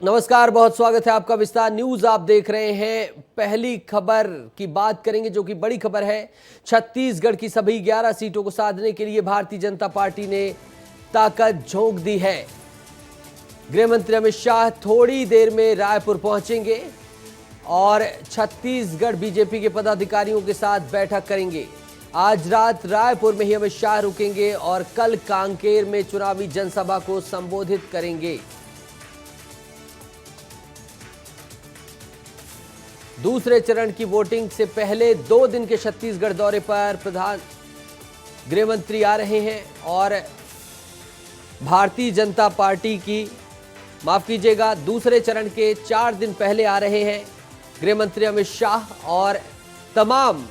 नमस्कार, बहुत स्वागत है आपका विस्तार न्यूज। आप देख रहे हैं। पहली खबर की बात करेंगे जो कि बड़ी खबर है। छत्तीसगढ़ की सभी 11 सीटों को साधने के लिए भारतीय जनता पार्टी ने ताकत झोंक दी है। गृह मंत्री अमित शाह थोड़ी देर में रायपुर पहुंचेंगे और छत्तीसगढ़ बीजेपी के पदाधिकारियों के साथ बैठक करेंगे। आज रात रायपुर में ही अमित शाह रुकेंगे और कल कांकेर में चुनावी जनसभा को संबोधित करेंगे। दूसरे चरण की वोटिंग से पहले 2 दिन के छत्तीसगढ़ दौरे पर प्रधान गृह मंत्री आ रहे हैं और भारतीय जनता पार्टी की दूसरे चरण के 4 दिन पहले आ रहे हैं गृह मंत्री अमित शाह और तमाम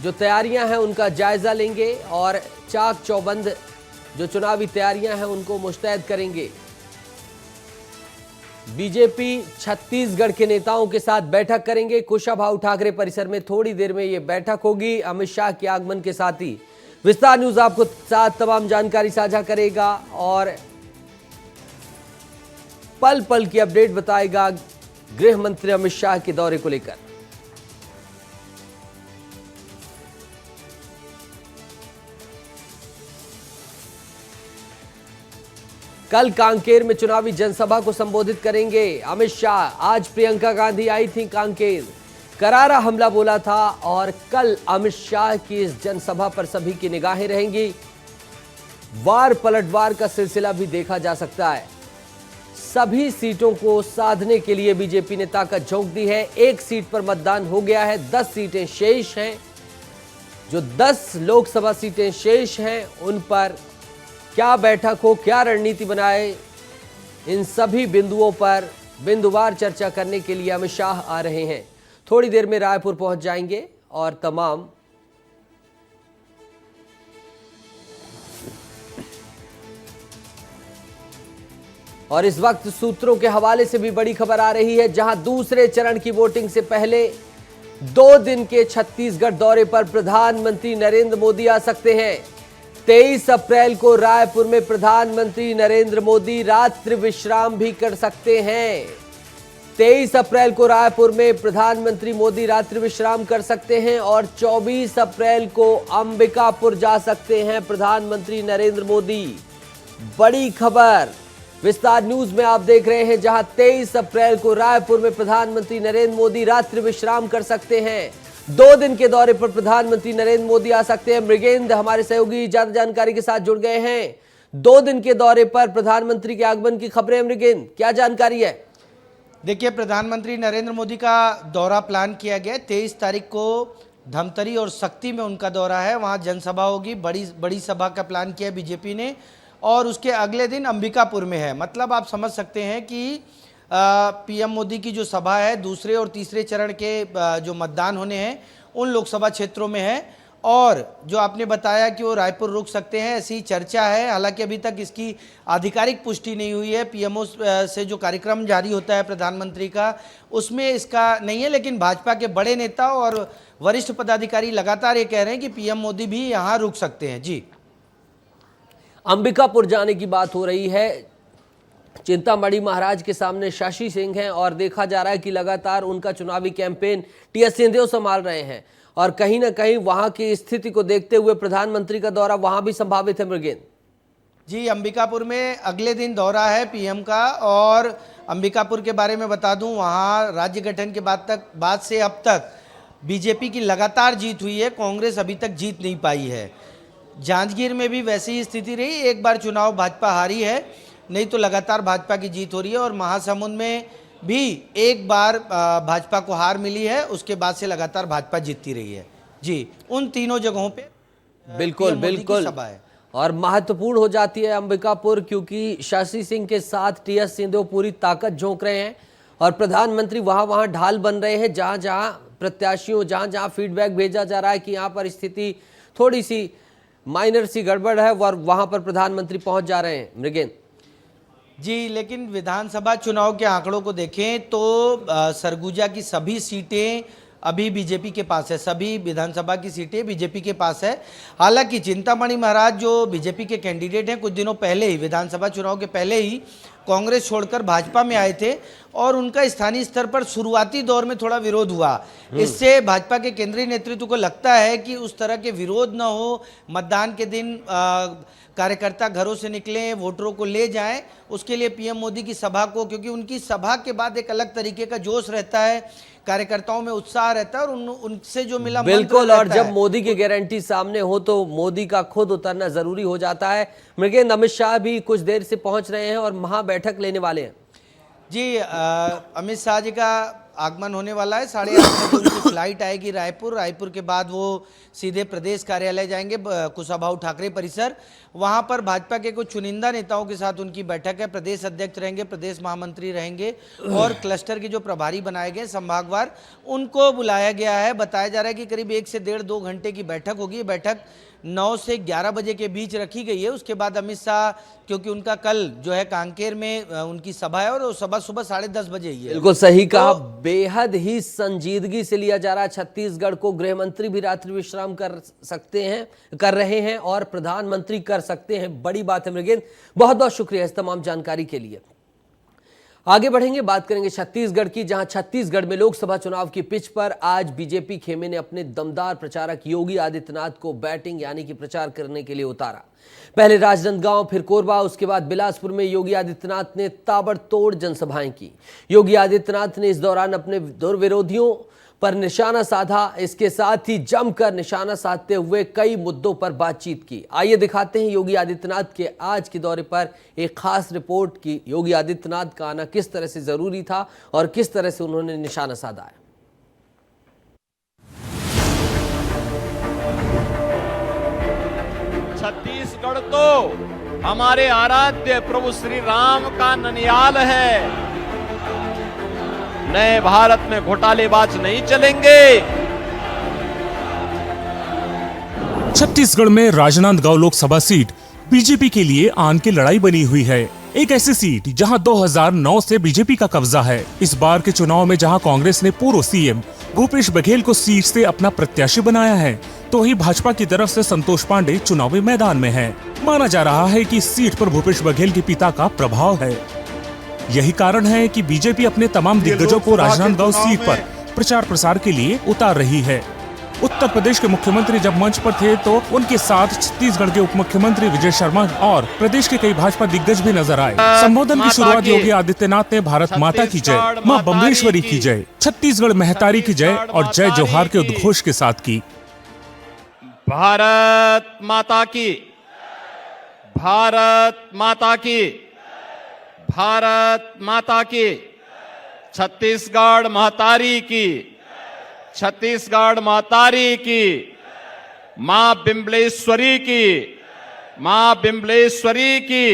जो तैयारियां हैं उनका जायजा लेंगे और चाक चौबंद जो चुनावी तैयारियां हैं उनको मुस्तैद करेंगे। बीजेपी छत्तीसगढ़ के नेताओं के साथ बैठक करेंगे। कुशाभाऊ ठाकरे परिसर में थोड़ी देर में यह बैठक होगी। अमित शाह के आगमन के साथ ही विस्तार न्यूज आपको साथ तमाम जानकारी साझा करेगा और पल पल की अपडेट बताएगा गृह मंत्री अमित शाह के दौरे को लेकर। कल कांकेर में चुनावी जनसभा को संबोधित करेंगे अमित शाह। आज प्रियंका गांधी आई थी कांकेर, करारा हमला बोला था और कल अमित शाह की इस जनसभा पर सभी की निगाहें रहेंगी। वार पलटवार का सिलसिला भी देखा जा सकता है। सभी सीटों को साधने के लिए बीजेपी ने ताकत झोंक दी है। 1 सीट पर मतदान हो गया है, 10 सीटें शेष हैं। जो 10 लोकसभा सीटें शेष हैं उन पर क्या बैठक हो, क्या रणनीति बनाए, इन सभी बिंदुओं पर बिंदुवार चर्चा करने के लिए अमित शाह आ रहे हैं। थोड़ी देर में रायपुर पहुंच जाएंगे और तमाम और इस वक्त सूत्रों के हवाले से भी बड़ी खबर आ रही है, जहां दूसरे चरण की वोटिंग से पहले 2 दिन के छत्तीसगढ़ दौरे पर प्रधानमंत्री नरेंद्र मोदी आ सकते हैं। 23 अप्रैल को रायपुर में प्रधानमंत्री नरेंद्र मोदी रात्रि विश्राम भी कर सकते हैं। 23 अप्रैल को रायपुर में प्रधानमंत्री मोदी रात्रि विश्राम कर सकते हैं और 24 अप्रैल को अंबिकापुर जा सकते हैं प्रधानमंत्री नरेंद्र मोदी। बड़ी खबर विस्तार न्यूज में आप देख रहे हैं, जहां 23 अप्रैल को रायपुर में प्रधानमंत्री नरेंद्र मोदी रात्रि विश्राम कर सकते हैं। 2 दिन के दौरे पर प्रधानमंत्री नरेंद्र मोदी आ सकते हैं। मृगेंद्र हमारे सहयोगी ज्यादा जानकारी के साथ जुड़ गए हैं। 2 दिन के दौरे पर प्रधानमंत्री के आगमन की खबरें। मृगेंद्र, क्या जानकारी है? देखिए, प्रधानमंत्री नरेंद्र मोदी का दौरा प्लान किया गया। 23 तारीख को धमतरी और शक्ति में उनका दौरा है, वहां जनसभा होगी। बड़ी सभा का प्लान किया बीजेपी ने और उसके अगले दिन अंबिकापुर में है। मतलब आप समझ सकते हैं कि पीएम मोदी की जो सभा है दूसरे और तीसरे चरण के जो मतदान होने हैं उन लोकसभा क्षेत्रों में है। और जो आपने बताया कि वो रायपुर रुक सकते हैं, ऐसी चर्चा है। हालांकि अभी तक इसकी आधिकारिक पुष्टि नहीं हुई है। पीएमओ से जो कार्यक्रम जारी होता है प्रधानमंत्री का, उसमें इसका नहीं है। लेकिन भाजपा के बड़े नेता और वरिष्ठ पदाधिकारी लगातार ये कह रहे हैं कि पीएम मोदी भी यहाँ रुक सकते हैं। जी, अंबिकापुर जाने की बात हो रही है। चिंतामणि महाराज के सामने शशि सिंह हैं और देखा जा रहा है कि लगातार उनका चुनावी कैंपेन टीएस सिंहदेव संभाल रहे हैं और कहीं ना कहीं वहां की स्थिति को देखते हुए प्रधानमंत्री का दौरा वहां भी संभावित है। मृगेंद्र जी, अंबिकापुर में अगले दिन दौरा है पीएम का। और अंबिकापुर के बारे में बता दूं, वहां राज्य गठन के बाद से अब तक बीजेपी की लगातार जीत हुई है। कांग्रेस अभी तक जीत नहीं पाई है। जांजगीर में भी वैसी ही स्थिति रही। एक बार चुनाव भाजपा हारी है, नहीं तो लगातार भाजपा की जीत हो रही है। और महासमुंद में भी एक बार भाजपा को हार मिली है, उसके बाद से लगातार भाजपा जीतती रही है। जी, उन तीनों जगहों पे बिल्कुल सभा है और महत्वपूर्ण हो जाती है अंबिकापुर, क्योंकि शशि सिंह के साथ टीएस सिंहदेव पूरी ताकत झोंक रहे हैं और प्रधानमंत्री वहां ढाल बन रहे हैं। जहां प्रत्याशियों जहां फीडबैक भेजा जा रहा है कि यहां पर स्थिति थोड़ी सी माइनर सी गड़बड़ है, वहां पर प्रधानमंत्री पहुंच जा रहे हैं। मृगेंद्र जी, लेकिन विधानसभा चुनाव के आंकड़ों को देखें तो सरगुजा की सभी सीटें अभी बीजेपी के पास है, सभी विधानसभा की सीटें बीजेपी के पास है। हालांकि चिंतामणि महाराज जो बीजेपी के कैंडिडेट हैं, कुछ दिनों पहले ही विधानसभा चुनाव के पहले ही कांग्रेस छोड़कर भाजपा में आए थे और उनका स्थानीय स्तर पर शुरुआती दौर में थोड़ा विरोध हुआ। इससे भाजपा के केंद्रीय नेतृत्व को लगता है कि उस तरह के विरोध न हो, मतदान के दिन कार्यकर्ता घरों से निकलें, वोटरों को ले जाएं, उसके लिए पीएम मोदी की सभा को, क्योंकि उनकी सभा के बाद एक अलग तरीके का जोश रहता है, कार्यकर्ताओं में उत्साह रहता है और उनसे जो मिला बिल्कुल। और जब मोदी की गारंटी सामने हो तो मोदी का खुद उतरना जरूरी हो जाता है। मृगेंद्र, अमित शाह भी कुछ देर से पहुंच रहे हैं और महा बैठक लेने वाले हैं। जी, अमित शाह जी का आगमन होने वाला है। 8:30 बजे उनकी फ्लाइट आएगी रायपुर के बाद वो सीधे प्रदेश कार्यालय जाएंगे, कुशाभाऊ ठाकरे परिसर। वहां पर भाजपा के कुछ चुनिंदा नेताओं के साथ उनकी बैठक है। प्रदेश अध्यक्ष रहेंगे, प्रदेश महामंत्री रहेंगे और क्लस्टर के जो प्रभारी बनाए गए संभागवार, उनको बुलाया गया है। बताया जा रहा है कि करीब 1 से 1.5-2 घंटे की बैठक होगी। बैठक 9 से 11 बजे के बीच रखी गई है। उसके बाद अमित शाह, क्योंकि उनका कल जो है कांकेर में उनकी सभा है और वो सभा सुबह 10:30 बजे ही है। बिल्कुल सही कहा। बेहद ही संजीदगी से लिया जा रहा है छत्तीसगढ़ को। गृह मंत्री भी रात्रि विश्राम कर रहे हैं और प्रधानमंत्री कर सकते हैं। बड़ी बात है मृगेंद्र, बहुत बहुत शुक्रिया इस तमाम जानकारी के लिए। आगे बढ़ेंगे, बात करेंगे छत्तीसगढ़ की, जहां छत्तीसगढ़ में लोकसभा चुनाव की पिच पर आज बीजेपी खेमे ने अपने दमदार प्रचारक योगी आदित्यनाथ को बैटिंग यानी कि प्रचार करने के लिए उतारा। पहले राजनांदगांव, फिर कोरबा, उसके बाद बिलासपुर में योगी आदित्यनाथ ने ताबड़तोड़ जनसभाएं की। योगी आदित्यनाथ ने इस दौरान अपने दुर्विरोधियों पर निशाना साधा। इसके साथ ही जमकर निशाना साधते हुए कई मुद्दों पर बातचीत की। आइए दिखाते हैं योगी आदित्यनाथ के आज के दौरे पर एक खास रिपोर्ट की योगी आदित्यनाथ का आना किस तरह से जरूरी था और किस तरह से उन्होंने निशाना साधा है। छत्तीसगढ़ तो हमारे आराध्य प्रभु श्री राम का ननियाल है। नए भारत में घोटालेबाज नहीं चलेंगे। छत्तीसगढ़ में राजनांदगांव लोकसभा सीट बीजेपी के लिए आन की लड़ाई बनी हुई है। एक ऐसी सीट जहां 2009 से बीजेपी का कब्जा है। इस बार के चुनाव में जहां कांग्रेस ने पूर्व सीएम भूपेश बघेल को सीट से अपना प्रत्याशी बनाया है, तो ही भाजपा की तरफ से संतोष पांडे चुनावी मैदान में है। माना जा रहा है कि इस सीट पर भूपेश बघेल के पिता का प्रभाव है। यही कारण है कि बीजेपी अपने तमाम दिग्गजों को राजनांदगांव सीट पर प्रचार प्रसार के लिए उतार रही है। उत्तर प्रदेश के मुख्यमंत्री जब मंच पर थे तो उनके साथ छत्तीसगढ़ के उप मुख्यमंत्री विजय शर्मा और प्रदेश के कई भाजपा दिग्गज भी नजर आए। संबोधन की शुरुआत योगी आदित्यनाथ ने भारत माता की जय, मां बम्लेश्वरी की जय, छत्तीसगढ़ महतारी की जय और जय जोहार के उद्घोष के साथ की। भारत माता की, भारत माता की, भारत माता की, छत्तीसगढ़ महतारी की, छत्तीसगढ़ महतारी की, मां बिम्बलेश्वरी की, मां बिम्बलेश्वरी की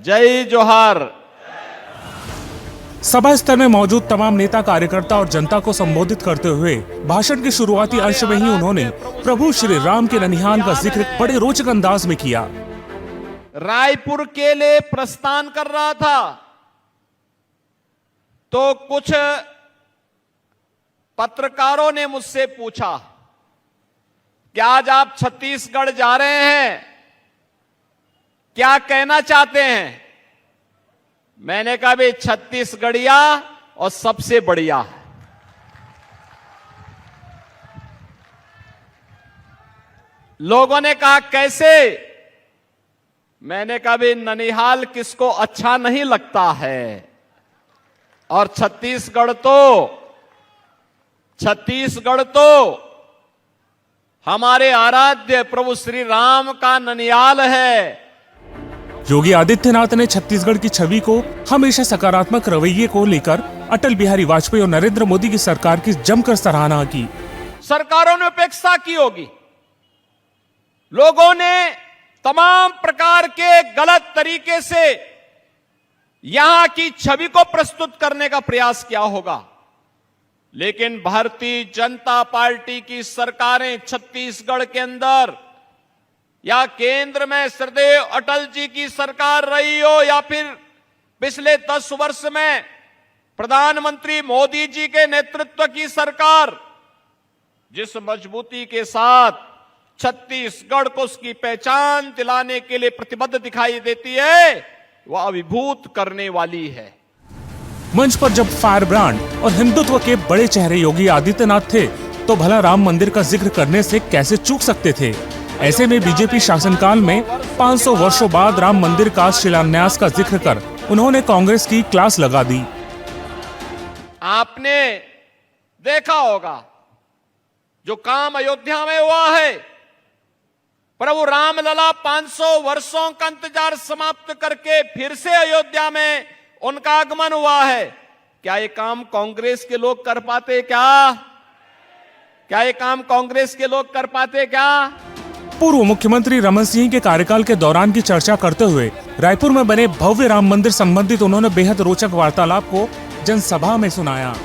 जय जोहार। सभा स्तर में मौजूद तमाम नेता, कार्यकर्ता और जनता को संबोधित करते हुए भाषण के शुरुआती अंश में ही उन्होंने प्रभु श्री राम के ननिहाल का जिक्र बड़े रोचक अंदाज में किया। रायपुर के लिए प्रस्थान कर रहा था तो कुछ पत्रकारों ने मुझसे पूछा कि आज आप छत्तीसगढ़ जा रहे हैं, क्या कहना चाहते हैं? मैंने कहा भाई छत्तीसगढ़िया और सबसे बढ़िया। लोगों ने कहा कैसे? मैंने कहा भाई ननिहाल किसको अच्छा नहीं लगता है, और छत्तीसगढ़ तो हमारे आराध्य प्रभु श्री राम का ननियाल है। योगी आदित्यनाथ ने छत्तीसगढ़ की छवि को हमेशा सकारात्मक रवैये को लेकर अटल बिहारी वाजपेयी और नरेंद्र मोदी की सरकार की जमकर सराहना की। सरकारों ने उपेक्षा की होगी, लोगों ने तमाम प्रकार के गलत तरीके से यहां की छवि को प्रस्तुत करने का प्रयास किया होगा, लेकिन भारतीय जनता पार्टी की सरकारें छत्तीसगढ़ के अंदर या केंद्र में श्रद्धेय अटल जी की सरकार रही हो या फिर पिछले 10 वर्ष में प्रधानमंत्री मोदी जी के नेतृत्व की सरकार, जिस मजबूती के साथ छत्तीसगढ़ को उसकी पहचान दिलाने के लिए प्रतिबद्ध दिखाई देती है, वह अभिभूत करने वाली है। मंच पर जब फायर ब्रांड और हिंदुत्व के बड़े चेहरे योगी आदित्यनाथ थे, तो भला राम मंदिर का जिक्र करने से कैसे चूक सकते थे। ऐसे में बीजेपी शासनकाल में 500 वर्षों बाद राम मंदिर का शिलान्यास का जिक्र कर उन्होंने कांग्रेस की क्लास लगा दी। आपने देखा होगा जो काम अयोध्या में हुआ है, प्रभु रामलला 500 वर्षों का इंतजार समाप्त करके फिर से अयोध्या में उनका आगमन हुआ है। क्या ये काम कांग्रेस के लोग कर पाते क्या ये काम कांग्रेस के लोग कर पाते क्या? पूर्व मुख्यमंत्री रमन सिंह के कार्यकाल के दौरान की चर्चा करते हुए रायपुर में बने भव्य राम मंदिर संबंधित उन्होंने बेहद रोचक वार्तालाप को जनसभा में सुनाया।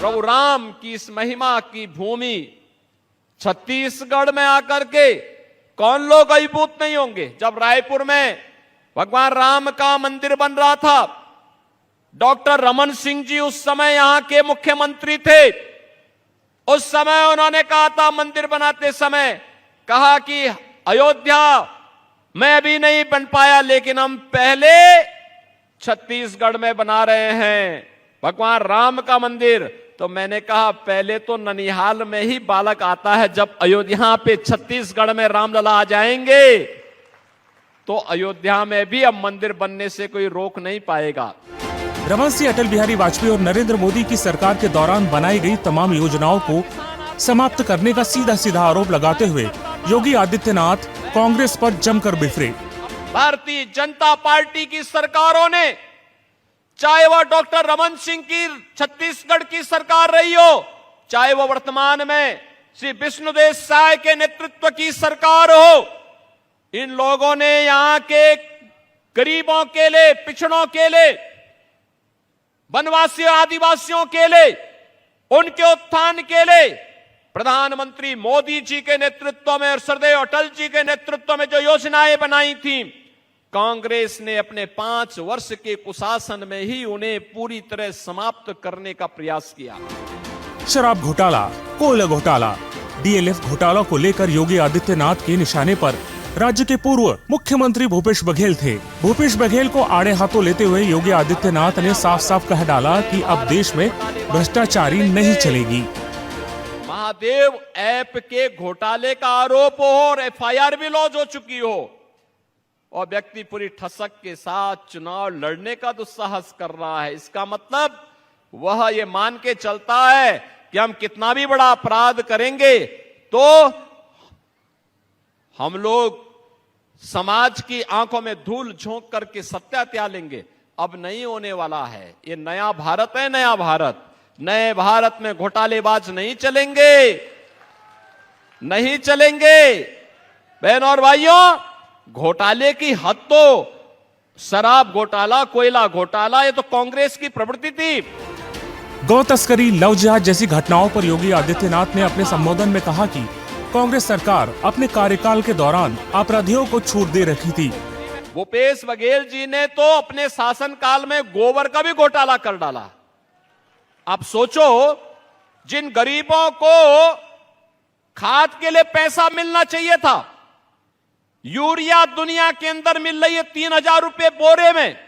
प्रभु राम की इस महिमा की भूमि छत्तीसगढ़ में आकर के कौन लोग अभिभूत नहीं होंगे। जब रायपुर में भगवान राम का मंदिर बन रहा था, डॉक्टर रमन सिंह जी उस समय यहां के मुख्यमंत्री थे। उस समय उन्होंने कहा था, मंदिर बनाते समय कहा कि अयोध्या में अभी नहीं बन पाया, लेकिन हम पहले छत्तीसगढ़ में बना रहे हैं भगवान राम का मंदिर। तो मैंने कहा पहले तो ननिहाल में ही बालक आता है, जब अयोध्या पे छत्तीसगढ़ में रामलला आ जाएंगे तो अयोध्या में भी अब मंदिर बनने से कोई रोक नहीं पाएगा। रमन सिंह अटल बिहारी वाजपेयी और नरेंद्र मोदी की सरकार के दौरान बनाई गई तमाम योजनाओं को समाप्त करने का सीधा सीधा आरोप लगाते हुए योगी आदित्यनाथ कांग्रेस पर जमकर बिफरे। भारतीय जनता पार्टी की सरकारों ने, चाहे वह डॉक्टर रमन सिंह की छत्तीसगढ़ की सरकार रही हो, चाहे वह वर्तमान में श्री विष्णुदेव साय के नेतृत्व की सरकार हो, इन लोगों ने यहां के गरीबों के लिए, पिछड़ों के लिए, वनवासियों आदिवासियों के लिए, उनके उत्थान के लिए प्रधानमंत्री मोदी जी के नेतृत्व में और श्रद्धेय अटल जी के नेतृत्व में जो योजनाएं बनाई थी, कांग्रेस ने अपने 5 वर्ष के कुशासन में ही उन्हें पूरी तरह समाप्त करने का प्रयास किया। शराब घोटाला, कोयला घोटाला, डीएलएफ घोटाला को लेकर योगी आदित्यनाथ के निशाने पर राज्य के पूर्व मुख्यमंत्री भूपेश बघेल थे। भूपेश बघेल को आड़े हाथों लेते हुए योगी आदित्यनाथ ने साफ साफ कह डाला कि अब देश में भ्रष्टाचारी नहीं चलेगी। महादेव ऐप के घोटाले का आरोप हो और एफआईआर भी लॉन्च हो चुकी हो और व्यक्ति पूरी ठसक के साथ चुनाव लड़ने का दुस्साहस कर रहा है, इसका मतलब वह ये मान के चलता है कि हम कितना भी बड़ा अपराध करेंगे तो हम लोग समाज की आंखों में धूल झोंक करके सत्या त्याग लेंगे। अब नहीं होने वाला है। ये नया भारत है, नया भारत। नए भारत में घोटालेबाज नहीं चलेंगे, नहीं चलेंगे। बहन और भाइयों, घोटाले की हद तो शराब घोटाला, कोयला घोटाला, ये तो कांग्रेस की प्रवृत्ति थी। गौ तस्करी, लव जिहाद जैसी घटनाओं पर योगी आदित्यनाथ ने अपने संबोधन में कहा कि कांग्रेस सरकार अपने कार्यकाल के दौरान अपराधियों को छूट दे रखी थी। भूपेश बघेल जी ने तो अपने शासनकाल में गोबर का भी घोटाला कर डाला। आप सोचो, जिन गरीबों को खाद के लिए पैसा मिलना चाहिए था, यूरिया दुनिया के अंदर मिल रही है 3000 रुपए बोरे में,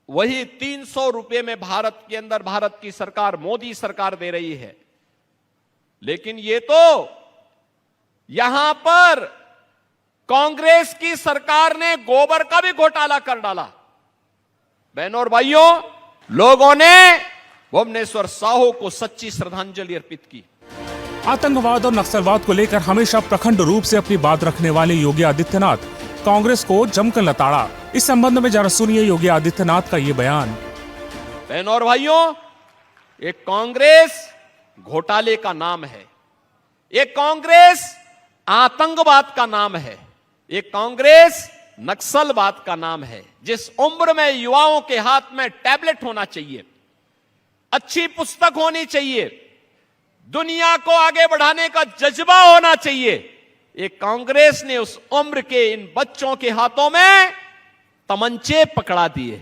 वही 300 रुपए में भारत के अंदर भारत की सरकार, मोदी सरकार दे रही है। लेकिन ये तो यहां पर कांग्रेस की सरकार ने गोबर का भी घोटाला कर डाला। बहनों और भाइयों, लोगों ने भुवनेश्वर साहू को सच्ची श्रद्धांजलि अर्पित की। आतंकवाद और नक्सलवाद को लेकर हमेशा प्रखंड रूप से अपनी बात रखने वाले योगी आदित्यनाथ कांग्रेस को जमकर लताड़ा। इस संबंध में जरा सुनिए योगी आदित्यनाथ का ये बयान। बहनों और भाइयों, एक कांग्रेस घोटाले का नाम है, एक कांग्रेस आतंकवाद का नाम है, एक कांग्रेस नक्सलवाद का नाम है। जिस उम्र में युवाओं के हाथ में टैबलेट होना चाहिए, अच्छी पुस्तक होनी चाहिए, दुनिया को आगे बढ़ाने का जज्बा होना चाहिए, एक कांग्रेस ने उस उम्र के इन बच्चों के हाथों में तमंचे पकड़ा दिए।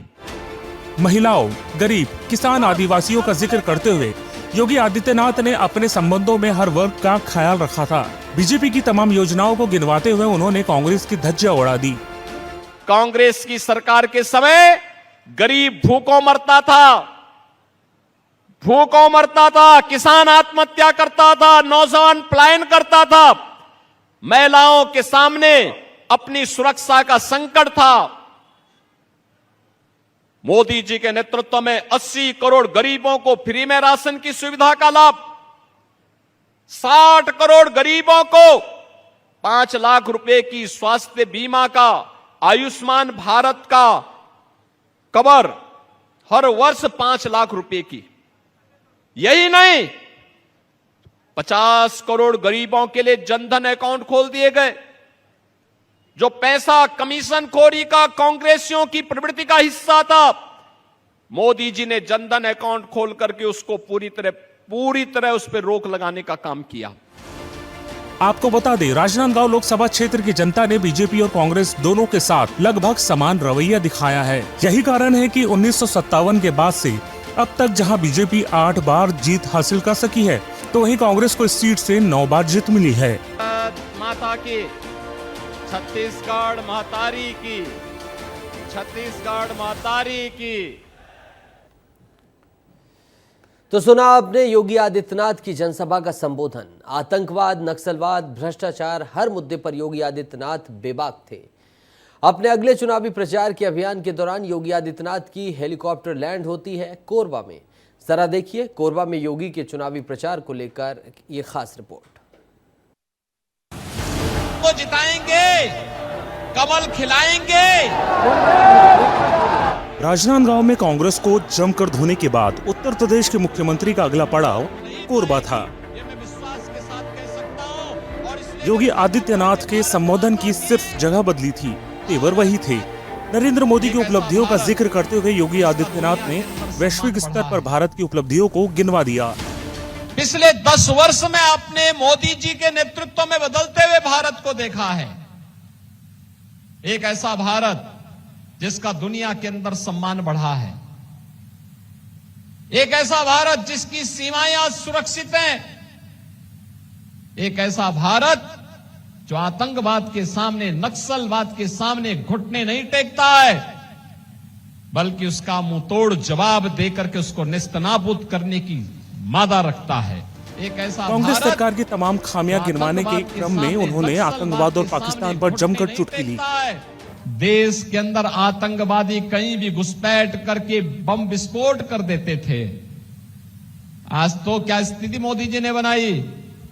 महिलाओं, गरीब, किसान, आदिवासियों का जिक्र करते हुए योगी आदित्यनाथ ने अपने संबंधों में हर वर्ग का ख्याल रखा था। बीजेपी की तमाम योजनाओं को गिनवाते हुए उन्होंने कांग्रेस की धज्जियां उड़ा दी। कांग्रेस की सरकार के समय गरीब भूखों मरता था, किसान आत्महत्या करता था, नौजवान पलायन करता था, महिलाओं के सामने अपनी सुरक्षा का संकट था। मोदी जी के नेतृत्व में 80 करोड़ गरीबों को फ्री में राशन की सुविधा का लाभ, 60 करोड़ गरीबों को 5 लाख रुपए की स्वास्थ्य बीमा का, आयुष्मान भारत का कवर हर वर्ष 5 लाख रुपए की। यही नहीं, 50 करोड़ गरीबों के लिए जनधन अकाउंट खोल दिए गए। जो पैसा कमीशन खोरी का कांग्रेसियों की प्रवृत्ति का हिस्सा था, मोदी जी ने जनधन अकाउंट खोल करके उसको पूरी तरह उस पर रोक लगाने का काम किया। आपको बता दें, राजनांदगांव लोकसभा क्षेत्र की जनता ने बीजेपी और कांग्रेस दोनों के साथ लगभग समान रवैया दिखाया है। यही कारण है कि 1957 के बाद से अब तक जहां बीजेपी 8 बार जीत हासिल कर सकी है, तो वहीं कांग्रेस को इस सीट से 9 बार जीत मिली है। माता की, छत्तीसगढ़ महतारी की, छत्तीसगढ़ महतारी की। तो सुना आपने योगी आदित्यनाथ की जनसभा का संबोधन। आतंकवाद, नक्सलवाद, भ्रष्टाचार, हर मुद्दे पर योगी आदित्यनाथ बेबाक थे। अपने अगले चुनावी प्रचार के अभियान के दौरान योगी आदित्यनाथ की हेलीकॉप्टर लैंड होती है कोरबा में। जरा देखिए कोरबा में योगी के चुनावी प्रचार को लेकर ये खास रिपोर्ट। को जिताएंगे, कमल खिलाएंगे। राजनांदगांव में कांग्रेस को जमकर धोने के बाद उत्तर प्रदेश के मुख्यमंत्री का अगला पड़ाव कोरबा था। योगी आदित्यनाथ के संबोधन की सिर्फ जगह बदली थी, तेवर वही थे। नरेंद्र मोदी की उपलब्धियों का जिक्र करते हुए योगी आदित्यनाथ ने वैश्विक स्तर पर भारत की उपलब्धियों को गिनवा दिया। पिछले 10 वर्ष में आपने मोदी जी के नेतृत्व में बदलते हुए भारत को देखा है। एक ऐसा भारत जिसका दुनिया के अंदर सम्मान बढ़ा है, एक ऐसा भारत जिसकी सीमाएं आज सुरक्षित हैं, एक ऐसा भारत जो आतंकवाद के सामने, नक्सलवाद के सामने घुटने नहीं टेकता है, बल्कि उसका मुंहतोड़ जवाब देकर के उसको नेस्तनाबूद करने की मादा रखता है। एक ऐसा कांग्रेस सरकार की तमाम खामियां गिनवाने के क्रम में उन्होंने आतंकवाद और पाकिस्तान पर जमकर चुटकी ली। देश के अंदर आतंकवादी कहीं भी घुसपैठ करके बम विस्फोट कर देते थे। आज तो क्या स्थिति मोदी जी ने बनाई,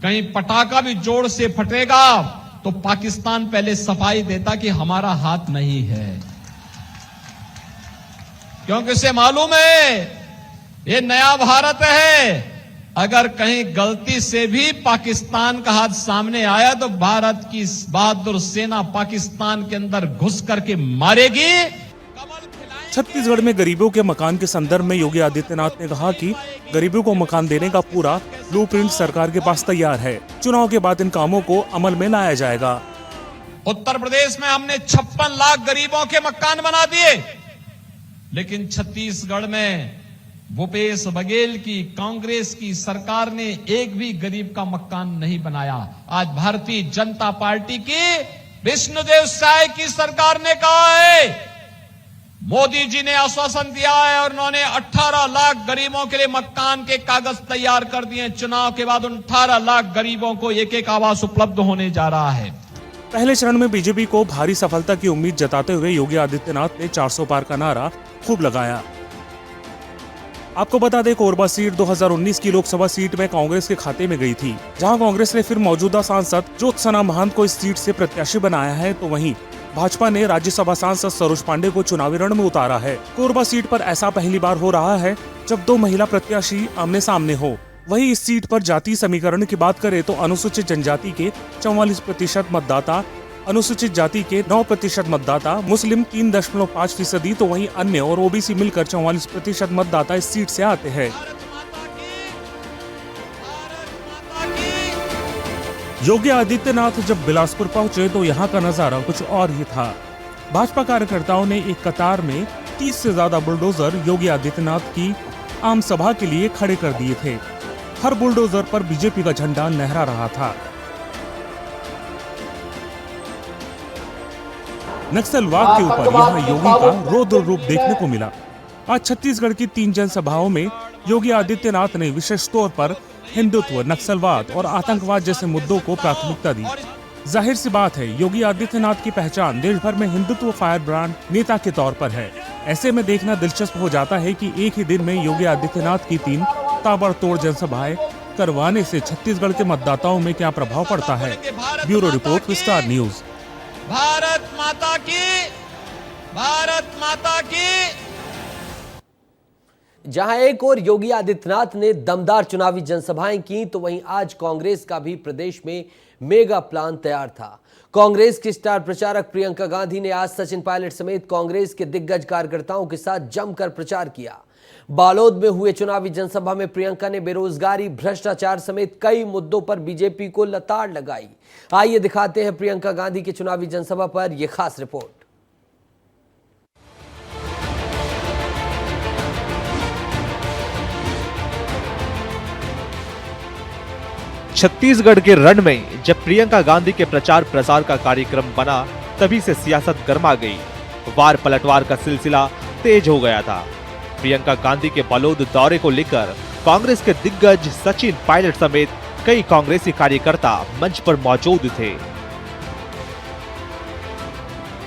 कहीं पटाखा भी जोर से फटेगा तो पाकिस्तान पहले सफाई देता कि हमारा हाथ नहीं है, क्योंकि उसे मालूम है ये नया भारत है। अगर कहीं गलती से भी पाकिस्तान का हाथ सामने आया तो भारत की बहादुर सेना पाकिस्तान के अंदर घुस करके मारेगी। छत्तीसगढ़ में गरीबों के मकान के संदर्भ में योगी आदित्यनाथ ने कहा कि गरीबों को मकान देने का पूरा ब्लूप्रिंट सरकार के पास तैयार है। चुनाव के बाद इन कामों को अमल में लाया जाएगा। उत्तर प्रदेश में हमने 56 लाख गरीबों के मकान बना दिए, लेकिन छत्तीसगढ़ में भूपेश बघेल की कांग्रेस की सरकार ने एक भी गरीब का मकान नहीं बनाया। आज भारतीय जनता पार्टी की विष्णुदेव साय की सरकार ने कहा है, मोदी जी ने आश्वासन दिया है और उन्होंने 18 लाख गरीबों के लिए मकान के कागज तैयार कर दिए। चुनाव के बाद 18 लाख गरीबों को एक आवास उपलब्ध होने जा रहा है। पहले चरण में बीजेपी को भारी सफलता की उम्मीद जताते हुए योगी आदित्यनाथ ने 400 पार का नारा खूब लगाया। आपको बता दें, कोरबा सीट 2019 की लोकसभा सीट में कांग्रेस के खाते में गई थी, जहां कांग्रेस ने फिर मौजूदा सांसद ज्योत्सना महंत को इस सीट से प्रत्याशी बनाया है, तो वहीं भाजपा ने राज्यसभा सांसद सरोज पांडे को चुनावी रण में उतारा है। कोरबा सीट पर ऐसा पहली बार हो रहा है जब 2 महिला प्रत्याशी आमने सामने हो। वहीं इस सीट पर जाति समीकरण की बात करें तो अनुसूचित जनजाति के 44% मतदाता, अनुसूचित जाति के 9% मतदाता, मुस्लिम 3.5%, तो वहीं अन्य और ओबीसी मिलकर 44% मतदाता इस सीट से आते हैं। योगी आदित्यनाथ जब बिलासपुर पहुंचे तो यहां का नजारा कुछ और ही था। भाजपा कार्यकर्ताओं ने एक कतार में 30 से ज्यादा बुलडोजर योगी आदित्यनाथ की आम सभा के लिए खड़े कर दिए थे। हर बुलडोजर पर बीजेपी का झंडा लहरा रहा था। नक्सलवाद के ऊपर यहाँ योगी का रौद्र रूप देखने को मिला। आज छत्तीसगढ़ की 3 जनसभाओं में योगी आदित्यनाथ ने विशेष तौर पर हिंदुत्व, नक्सलवाद और आतंकवाद जैसे मुद्दों को प्राथमिकता दी। जाहिर सी बात है, योगी आदित्यनाथ की पहचान देश भर में हिंदुत्व फायर ब्रांड नेता के तौर पर है। ऐसे में देखना दिलचस्प हो जाता है कि एक ही दिन में योगी आदित्यनाथ की 3 ताबड़तोड़ जनसभाएं करवाने से छत्तीसगढ़ के मतदाताओं में क्या प्रभाव पड़ता है। ब्यूरो रिपोर्ट, विस्तार न्यूज। भारत माता की, भारत माता की। जहां एक और योगी आदित्यनाथ ने दमदार चुनावी जनसभाएं की, तो वहीं आज कांग्रेस का भी प्रदेश में मेगा प्लान तैयार था। कांग्रेस की स्टार प्रचारक प्रियंका गांधी ने आज सचिन पायलट समेत कांग्रेस के दिग्गज कार्यकर्ताओं के साथ जमकर प्रचार किया। बालोद में हुए चुनावी जनसभा में प्रियंका ने बेरोजगारी, भ्रष्टाचार समेत कई मुद्दों पर बीजेपी को लताड़ लगाई। आइए दिखाते हैं प्रियंका गांधी की चुनावी जनसभा पर यह खास रिपोर्ट। छत्तीसगढ़ के रण में जब प्रियंका गांधी के प्रचार प्रसार का कार्यक्रम बना, तभी से सियासत गर्मा गई। वार पलटवार का सिलसिला तेज हो गया था। प्रियंका गांधी के बालोद दौरे को लेकर कांग्रेस के दिग्गज सचिन पायलट समेत कई कांग्रेसी कार्यकर्ता मंच पर मौजूद थे।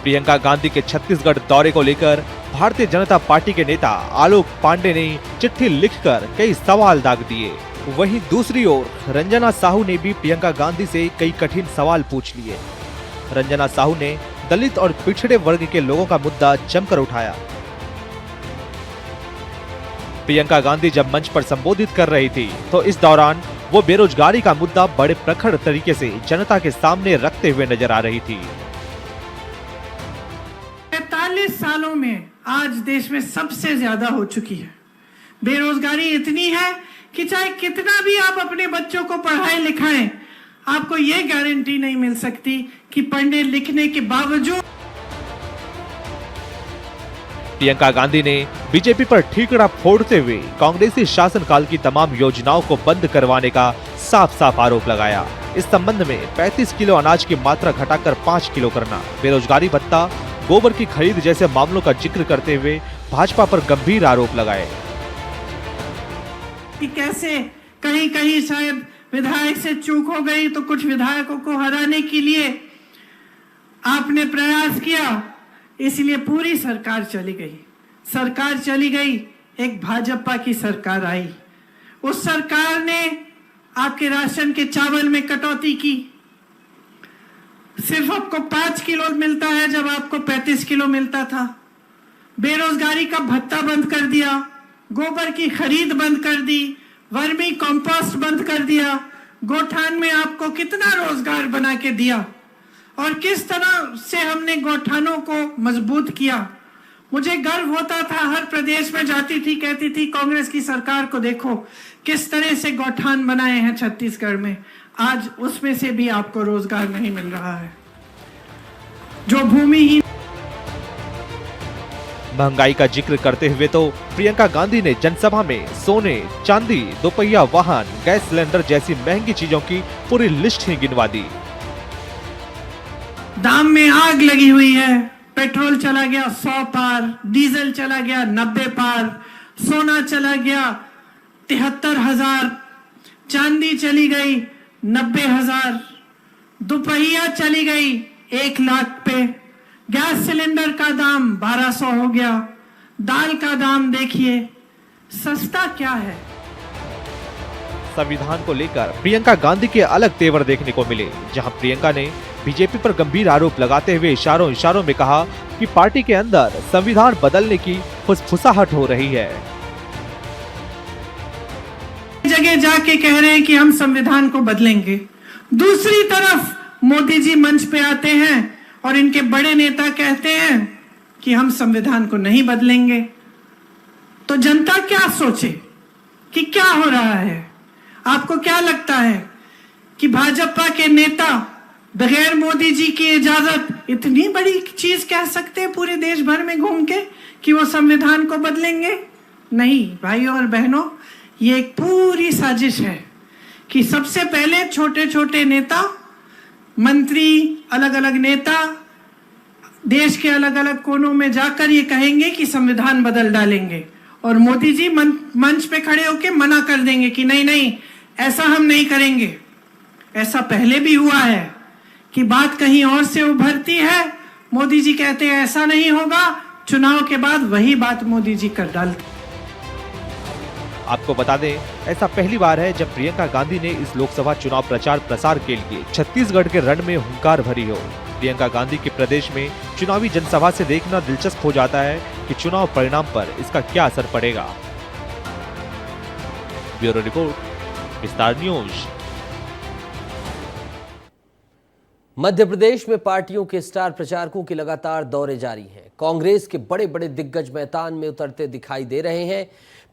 प्रियंका गांधी के छत्तीसगढ़ दौरे को लेकर भारतीय जनता पार्टी के नेता आलोक पांडे ने चिट्ठी लिखकर कई सवाल दाग दिए। वहीं दूसरी ओर रंजना साहू ने भी प्रियंका गांधी से कई कठिन सवाल पूछ लिए। रंजना साहू ने दलित और पिछड़े वर्ग के लोगों का मुद्दा जमकर उठाया। प्रियंका गांधी जब मंच पर संबोधित कर रही थी, तो इस दौरान वो बेरोजगारी का मुद्दा बड़े प्रखर तरीके से जनता के सामने रखते हुए नजर आ रही थी। 45 सालों में आज देश में सबसे ज्यादा हो चुकी है। बेरोजगारी इतनी है कि चाहे कितना भी आप अपने बच्चों को पढ़ाएं लिखाएं, आपको ये गारंटी नहीं मिल सकती कि पढ़ने लिखने के बावजूद। प्रियंका गांधी ने बीजेपी पर ठीकरा फोड़ते हुए कांग्रेसी शासनकाल की तमाम योजनाओं को बंद करवाने का साफ साफ आरोप लगाया। इस संबंध में 35 किलो अनाज की मात्रा घटाकर 5 किलो करना, बेरोजगारी भत्ता, गोबर की खरीद जैसे मामलों का जिक्र करते हुए भाजपा पर गंभीर आरोप लगाए। कि कैसे कहीं कहीं शायद विधायक से चूक हो गई, तो कुछ विधायकों को हराने के लिए आपने प्रयास किया, इसलिए पूरी सरकार चली गई। सरकार चली गई, एक भाजपा की सरकार आई। उस सरकार ने आपके राशन के चावल में कटौती की। सिर्फ आपको 5 किलो मिलता है जब आपको 35 किलो मिलता था। बेरोजगारी का भत्ता बंद कर दिया, गोबर की खरीद बंद कर दी, वर्मी कंपोस्ट बंद कर दिया। गोठान में आपको कितना रोजगार बना के दिया और किस तरह से हमने गोठानों को मजबूत किया। मुझे गर्व होता था, हर प्रदेश में जाती थी, कहती थी कांग्रेस की सरकार को देखो किस तरह से गोठान बनाए हैं छत्तीसगढ़ में। आज उसमें से भी आपको रोजगार नहीं मिल रहा है। जो भूमिहीन महंगाई का जिक्र करते हुए तो प्रियंका गांधी ने जनसभा में सोने, चांदी, दोपहिया वाहन, गैस सिलेंडर जैसी महंगी चीजों की पूरी लिस्ट ही गिनवा दी। दाम में आग लगी हुई है। पेट्रोल चला गया 100 पार, डीजल चला गया 90 पार, सोना चला गया 73,000, चांदी चली गई 90,000, दोपहिया चली गई 1 लाख पे, गैस सिलेंडर का दाम 1200 हो गया, दाल का दाम देखिए, सस्ता क्या है। संविधान को लेकर प्रियंका गांधी के अलग तेवर देखने को मिले, जहां प्रियंका ने बीजेपी पर गंभीर आरोप लगाते हुए इशारों में कहा कि पार्टी के अंदर संविधान बदलने की फुसफुसाहट हो रही है। जगह जाके कह रहे हैं कि हम संविधान को बदलेंगे, दूसरी तरफ मोदी जी मंच पे आते हैं और इनके बड़े नेता कहते हैं कि हम संविधान को नहीं बदलेंगे। तो जनता क्या सोचे कि क्या हो रहा है? आपको क्या लगता है कि भाजपा के नेता बगैर मोदी जी की इजाजत इतनी बड़ी चीज कह सकते हैं पूरे देश भर में घूम के कि वो संविधान को बदलेंगे? नहीं भाइयों और बहनों, ये एक पूरी साजिश है कि सबसे पहले छोटे छोटे नेता, मंत्री, अलग अलग नेता देश के अलग अलग कोनों में जाकर ये कहेंगे कि संविधान बदल डालेंगे, और मोदी जी मंच पे खड़े होकर मना कर देंगे कि नहीं नहीं, ऐसा हम नहीं करेंगे। ऐसा पहले भी हुआ है कि बात कहीं और से उभरती है, मोदी जी कहते हैं ऐसा नहीं होगा, चुनाव के बाद वही बात मोदी जी कर डालते। आपको बता दें, ऐसा पहली बार है जब प्रियंका गांधी ने इस लोकसभा चुनाव प्रचार प्रसार के लिए छत्तीसगढ़ के रण में हुंकार भरी हो। प्रियंका गांधी के प्रदेश में चुनावी जनसभा से देखना दिलचस्प हो जाता है कि चुनाव परिणाम पर इसका क्या असर पड़ेगा। ब्यूरो रिपोर्ट, विस्तार न्यूज। मध्य प्रदेश में पार्टियों के स्टार प्रचारकों के लगातार दौरे जारी हैं। कांग्रेस के बड़े बड़े दिग्गज मैदान में उतरते दिखाई दे रहे हैं।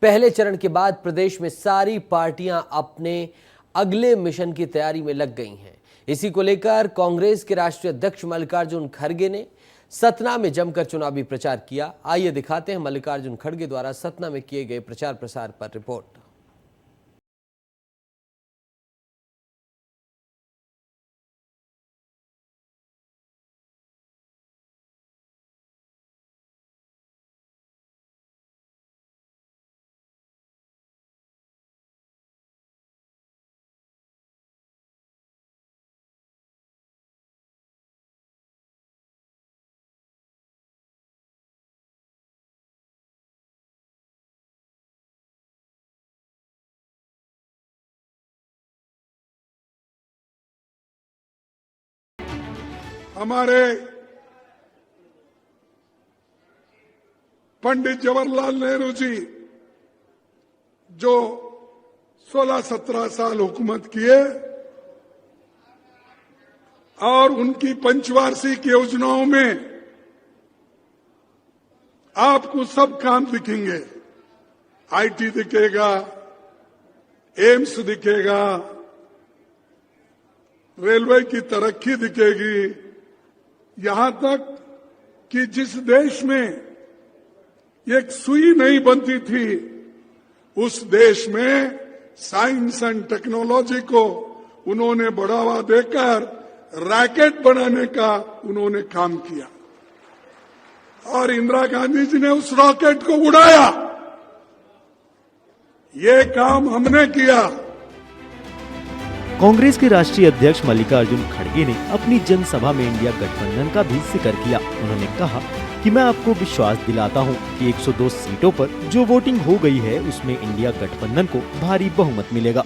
पहले चरण के बाद प्रदेश में सारी पार्टियां अपने अगले मिशन की तैयारी में लग गई हैं। इसी को लेकर कांग्रेस के राष्ट्रीय अध्यक्ष मल्लिकार्जुन खड़गे ने सतना में जमकर चुनावी प्रचार किया। आइए दिखाते हैं मल्लिकार्जुन खड़गे द्वारा सतना में किए गए प्रचार प्रसार पर रिपोर्ट। हमारे पंडित जवाहरलाल नेहरू जी जो 16-17 साल हुकूमत किए और उनकी पंचवार्षिक योजनाओं में आपको सब काम दिखेंगे। आईटी दिखेगा, एम्स दिखेगा, रेलवे की तरक्की दिखेगी, यहां तक कि जिस देश में एक सुई नहीं बनती थी उस देश में साइंस एंड टेक्नोलॉजी को उन्होंने बढ़ावा देकर रॉकेट बनाने का उन्होंने काम किया और इंदिरा गांधी जी ने उस रॉकेट को उड़ाया। ये काम हमने किया। कांग्रेस के राष्ट्रीय अध्यक्ष मल्लिकार्जुन खड़गे ने अपनी जनसभा में इंडिया गठबंधन का भी जिक्र किया। उन्होंने कहा कि मैं आपको विश्वास दिलाता हूं कि 102 सीटों पर जो वोटिंग हो गई है उसमें इंडिया गठबंधन को भारी बहुमत मिलेगा।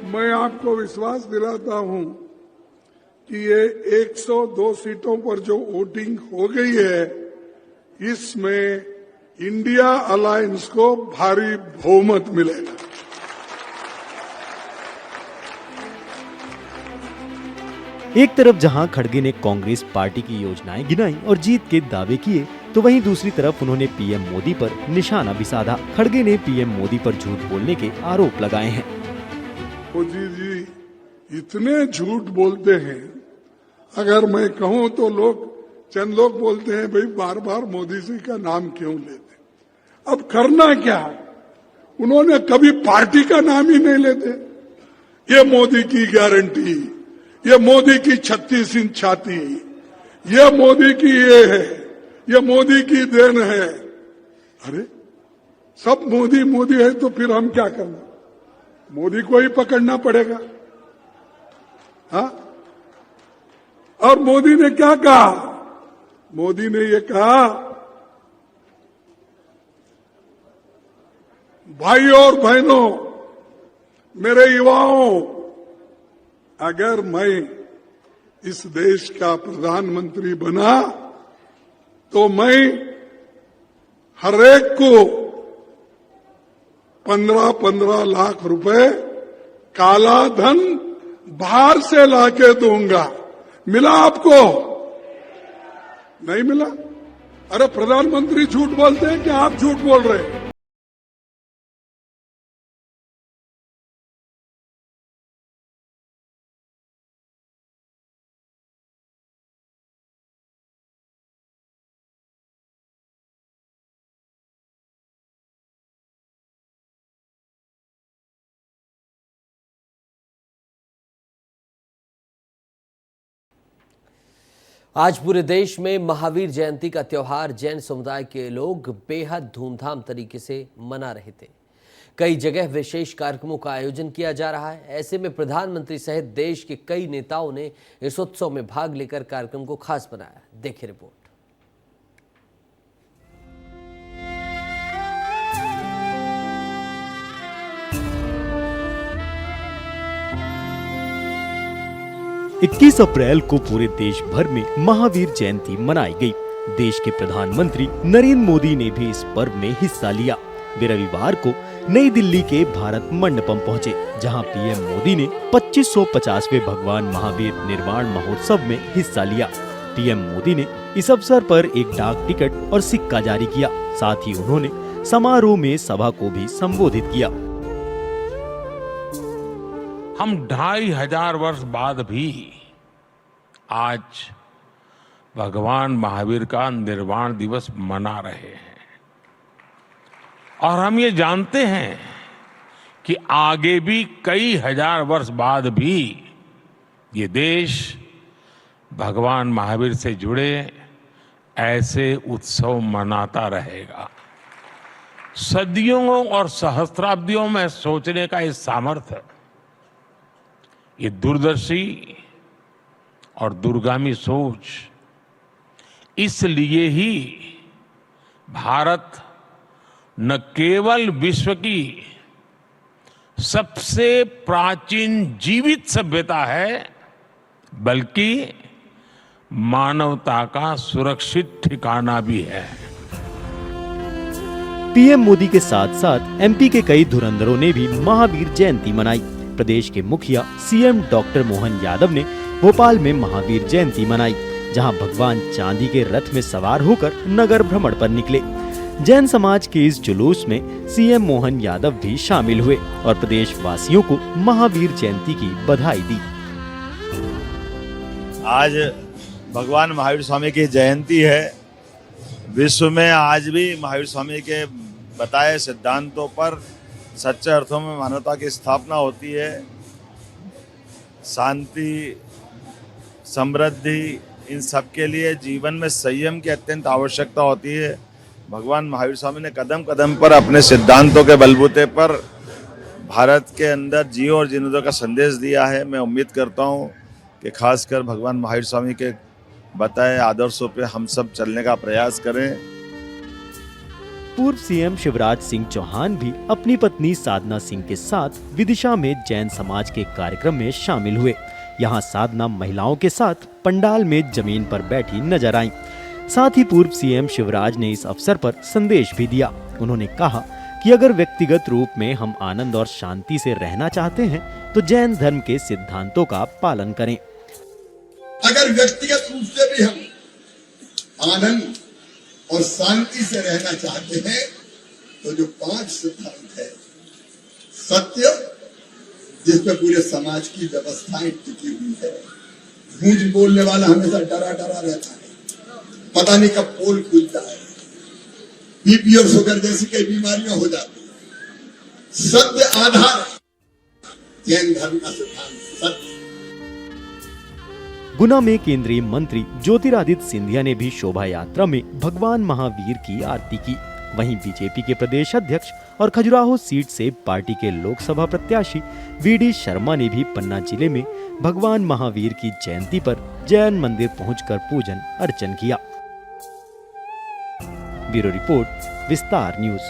मैं आपको विश्वास दिलाता हूं कि ये 102 सीटों पर जो वोटिंग हो गई है इसमें इंडिया अलायंस को भारी बहुमत मिलेगा। एक तरफ जहां खड़गे ने कांग्रेस पार्टी की योजनाएं गिनाई और जीत के दावे किए, तो वहीं दूसरी तरफ उन्होंने पीएम मोदी पर निशाना भी साधा। खड़गे ने पीएम मोदी पर झूठ बोलने के आरोप लगाए हैं। मोदी जी इतने झूठ बोलते हैं, अगर मैं कहूं तो चंद लोग बोलते हैं भाई बार बार मोदी जी का नाम क्यों लेते। अब करना क्या है, उन्होंने कभी पार्टी का नाम ही नहीं लेते। ये मोदी की गारंटी, ये मोदी की 36 इंच छाती, ये मोदी की ये है, ये मोदी की देन है। अरे सब मोदी मोदी है तो फिर हम क्या करना, मोदी को ही पकड़ना पड़ेगा। हाँ, और मोदी ने क्या कहा, मोदी ने ये कहा भाई और बहनों, मेरे युवाओं, अगर मैं इस देश का प्रधानमंत्री बना तो मैं हर एक को 15-15 लाख रुपए काला धन बाहर से लाके दूंगा। मिला आपको? नहीं मिला? अरे प्रधानमंत्री झूठ बोलते हैं कि आप झूठ बोल रहे हैं? आज पूरे देश में महावीर जयंती का त्योहार जैन समुदाय के लोग बेहद धूमधाम तरीके से मना रहे थे। कई जगह विशेष कार्यक्रमों का आयोजन किया जा रहा है। ऐसे में प्रधानमंत्री सहित देश के कई नेताओं ने इस उत्सव में भाग लेकर कार्यक्रम को खास बनाया। देखिए रिपोर्ट। इक्कीस अप्रैल को पूरे देश भर में महावीर जयंती मनाई गई। देश के प्रधानमंत्री नरेंद्र मोदी ने भी इस पर्व में हिस्सा लिया। वे रविवार को नई दिल्ली के भारत मंडपम पहुंचे, जहां पीएम मोदी ने 2550वें भगवान महावीर निर्वाण महोत्सव में हिस्सा लिया। पीएम मोदी ने इस अवसर पर एक डाक टिकट और सिक्का जारी किया। साथ ही उन्होंने समारोह में सभा को भी संबोधित किया। हम 2500 वर्ष बाद भी आज भगवान महावीर का निर्वाण दिवस मना रहे हैं और हम ये जानते हैं कि आगे भी कई हजार वर्ष बाद भी ये देश भगवान महावीर से जुड़े ऐसे उत्सव मनाता रहेगा। सदियों और सहस्त्राब्दियों में सोचने का ये सामर्थ्य, ये दूरदर्शी और दूरगामी सोच, इसलिए ही भारत न केवल विश्व की सबसे प्राचीन जीवित सभ्यता है, बल्कि मानवता का सुरक्षित ठिकाना भी है। पीएम मोदी के साथ साथ एमपी के कई धुरंधरों ने भी महावीर जयंती मनाई। प्रदेश के मुखिया सीएम डॉक्टर मोहन यादव ने भोपाल में महावीर जयंती मनाई, जहां भगवान चांदी के रथ में सवार होकर नगर भ्रमण पर निकले। जैन समाज के इस जुलूस में सीएम मोहन यादव भी शामिल हुए और प्रदेश वासियों को महावीर जयंती की बधाई दी। आज भगवान महावीर स्वामी की जयंती है। विश्व में आज भी महावीर स्वामी के बताए सिद्धांतों पर सच्चे अर्थों में मानवता की स्थापना होती है। शांति, समृद्धि, इन सब के लिए जीवन में संयम की अत्यंत आवश्यकता होती है। भगवान महावीर स्वामी ने कदम कदम पर अपने सिद्धांतों के बलबूते पर भारत के अंदर जियो और जीने दो का संदेश दिया है। मैं उम्मीद करता हूँ कि खासकर भगवान महावीर स्वामी के बताए आदर्शों पे हम सब चलने का प्रयास करें। पूर्व सीएम शिवराज सिंह चौहान भी अपनी पत्नी साधना सिंह के साथ विदिशा में जैन समाज के कार्यक्रम में शामिल हुए। यहाँ साधना महिलाओं के साथ पंडाल में जमीन पर बैठी नजर आईं। साथ ही पूर्व सीएम शिवराज ने इस अवसर पर संदेश भी दिया। उन्होंने कहा कि अगर व्यक्तिगत रूप में हम आनंद और शांति से रहना चाहते हैं तो जैन धर्म के सिद्धांतों का पालन करें। अगर व्यक्तिगत रूप से भी हम आनंद और शांति से रहना चाहते हैं तो जो 5 सिद्धांत है, सत्य जिसपे पूरे समाज की व्यवस्थाएं टिकी हुई है, झूठ बोलने वाला हमेशा डरा डरा रहता है, पता नहीं कब पोल खुलता है, बीपी और शुगर जैसी कई बीमारियां हो जाती है। सत्य आधार जैन धर्म का सिद्धांत सत्य। गुना में केंद्रीय मंत्री ज्योतिरादित्य सिंधिया ने भी शोभा यात्रा में भगवान महावीर की आरती की। वहीं बीजेपी के प्रदेश अध्यक्ष और खजुराहो सीट से पार्टी के लोकसभा प्रत्याशी वीडी शर्मा ने भी पन्ना जिले में भगवान महावीर की जयंती पर जैन मंदिर पहुंचकर पूजन अर्चन किया। ब्यूरो रिपोर्ट, विस्तार न्यूज।